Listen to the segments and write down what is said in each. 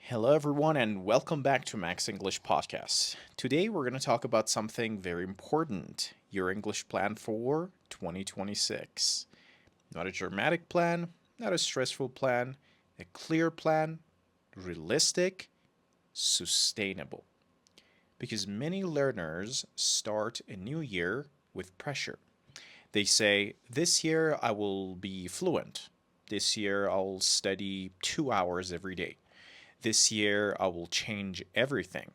Hello, everyone, and welcome back to Max English Podcast. Today, we're going to talk about something very important, your English plan for 2026. Not a dramatic plan, not a stressful plan, a clear plan, realistic, sustainable. Because many learners start a new year with pressure. They say, this year I will be fluent. This year I'll study 2 hours every day. This year, I will change everything.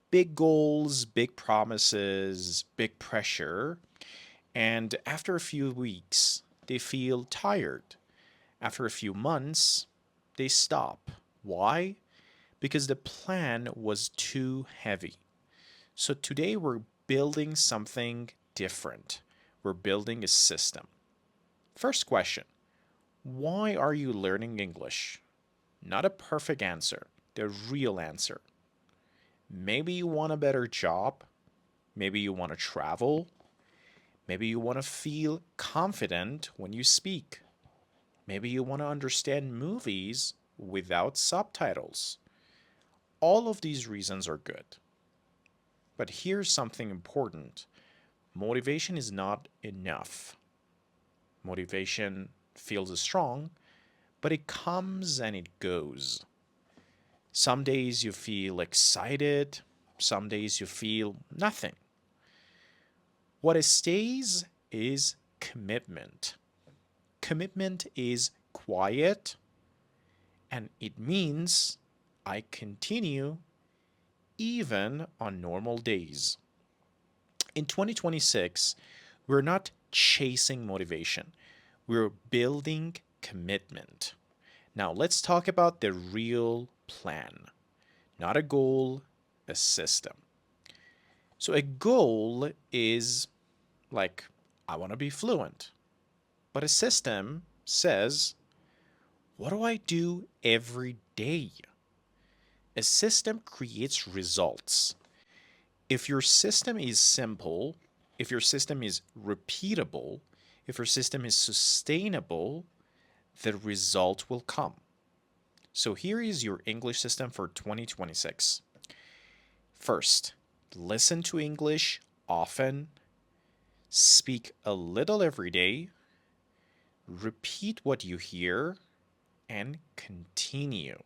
Big goals, big promises, big pressure. And after a few weeks, they feel tired. After a few months, they stop. Why? Because the plan was too heavy. So today, we're building something different. We're building a system. First question: why are you learning English? Not a perfect answer, the real answer. Maybe you want a better job. Maybe you want to travel. Maybe you want to feel confident when you speak. Maybe you want to understand movies without subtitles. All of these reasons are good. But here's something important: motivation is not enough. Motivation feels strong, but it comes and it goes. Some days you feel excited, some days you feel nothing. What stays is commitment. Commitment is quiet, and it means I continue even on normal days. In 2026, we're not chasing motivation, we're building commitment. Now, let's talk about the real plan, not a goal, a system. So, a goal is like, I want to be fluent. But a system says, what do I do every day? A system creates results. If your system is simple, if your system is repeatable, if your system is sustainable, the result will come. So here is your English system for 2026. First, listen to English often, speak a little every day, repeat what you hear, and continue.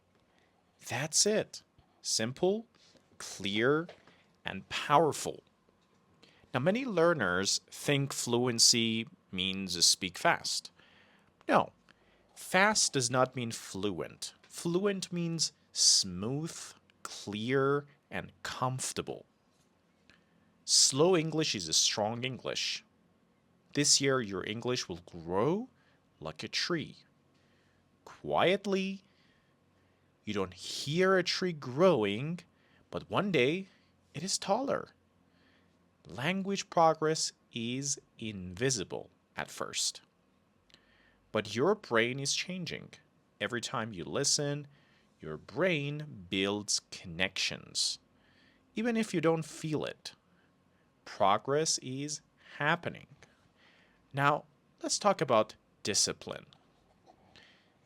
That's it. Simple, clear, and powerful. Now, many learners think fluency means speak fast. No, fast does not mean fluent. Fluent means smooth, clear, and comfortable. Slow English is a strong English. This year, your English will grow like a tree. Quietly, you don't hear a tree growing, but one day it is taller. Language progress is invisible at first, but your brain is changing. Every time you listen, your brain builds connections. Even if you don't feel it, progress is happening. Now, let's talk about discipline.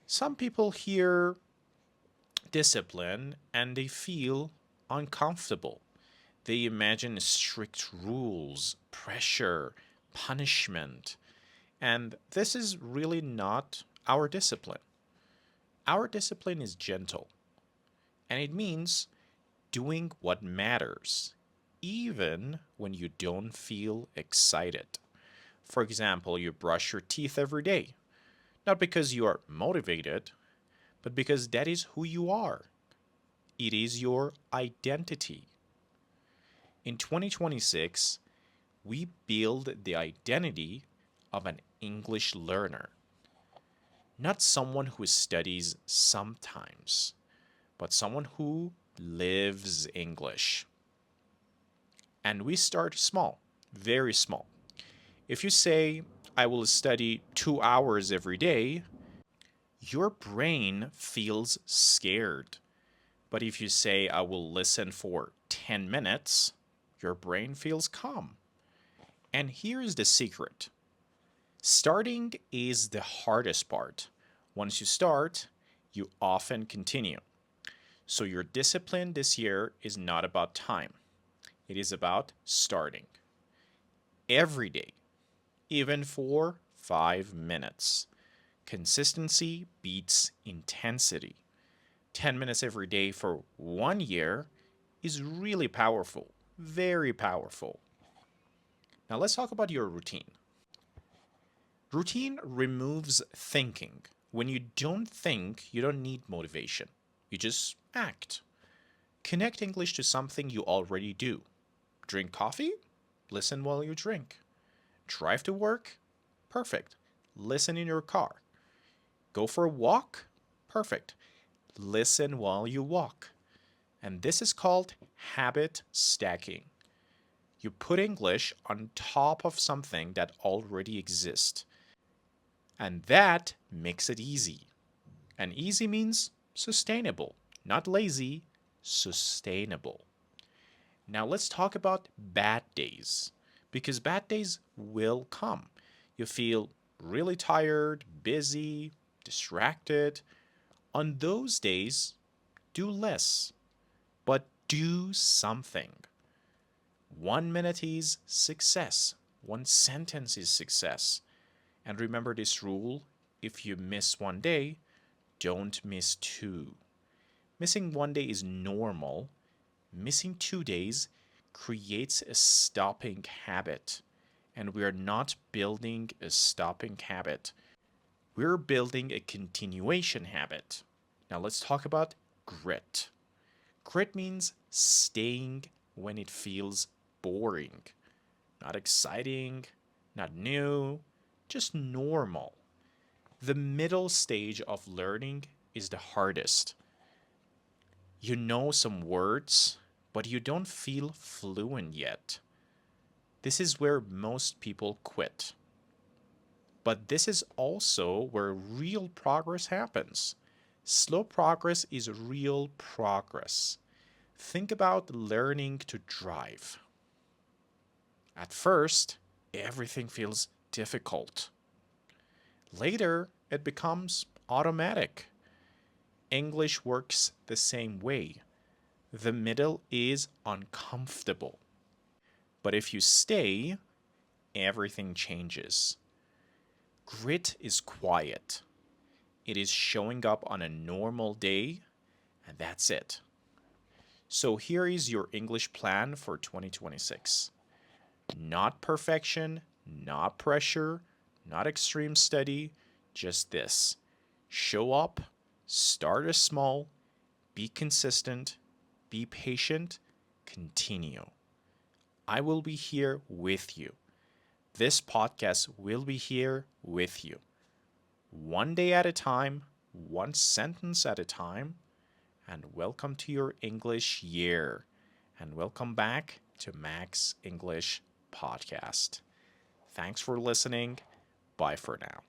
Some people hear discipline and they feel uncomfortable. They imagine strict rules, pressure, punishment, and this is really not our discipline. Our discipline is gentle, and it means doing what matters, even when you don't feel excited. For example, you brush your teeth every day, not because you are motivated, but because that is who you are. It is your identity. In 2026, we build the identity of an English learner, not someone who studies sometimes, but someone who lives English. And we start small, very small. If you say, I will study 2 hours every day, your brain feels scared. But if you say, I will listen for 10 minutes, your brain feels calm. And here's the secret: starting is the hardest part. Once you start, you often continue. So your discipline this year is not about time. It is about starting. Every day, even for 5 minutes. Consistency beats intensity. 10 minutes every day for 1 year is really powerful, very powerful. Now let's talk about your routine. Routine removes thinking. When you don't think, you don't need motivation. You just act. Connect English to something you already do. Drink coffee? Listen while you drink. Drive to work? Perfect. Listen in your car. Go for a walk? Perfect. Listen while you walk. And this is called habit stacking. You put English on top of something that already exists. And that makes it easy. And easy means sustainable, not lazy, sustainable. Now let's talk about bad days, because bad days will come. You feel really tired, busy, distracted. On those days, do less, but do something. 1 minute is success. One sentence is success. And remember this rule: if you miss one day, don't miss two. Missing one day is normal. Missing 2 days creates a stopping habit. And we're not building a stopping habit. We're building a continuation habit. Now let's talk about grit. Grit means staying when it feels boring. Not exciting, not new, just normal. The middle stage of learning is the hardest. You know some words, but you don't feel fluent yet. This is where most people quit. But this is also where real progress happens. Slow progress is real progress. Think about learning to drive. At first, everything feels difficult. Later, it becomes automatic. English works the same way. The middle is uncomfortable. But if you stay, everything changes. Grit is quiet. It is showing up on a normal day, and that's it. So here is your English plan for 2026. Not perfection, not pressure, not extreme study, just this. Show up, start small, be consistent, be patient, continue. I will be here with you. This podcast will be here with you. One day at a time, one sentence at a time, and welcome to your English year. And welcome back to Max English Podcast. Thanks for listening. Bye for now.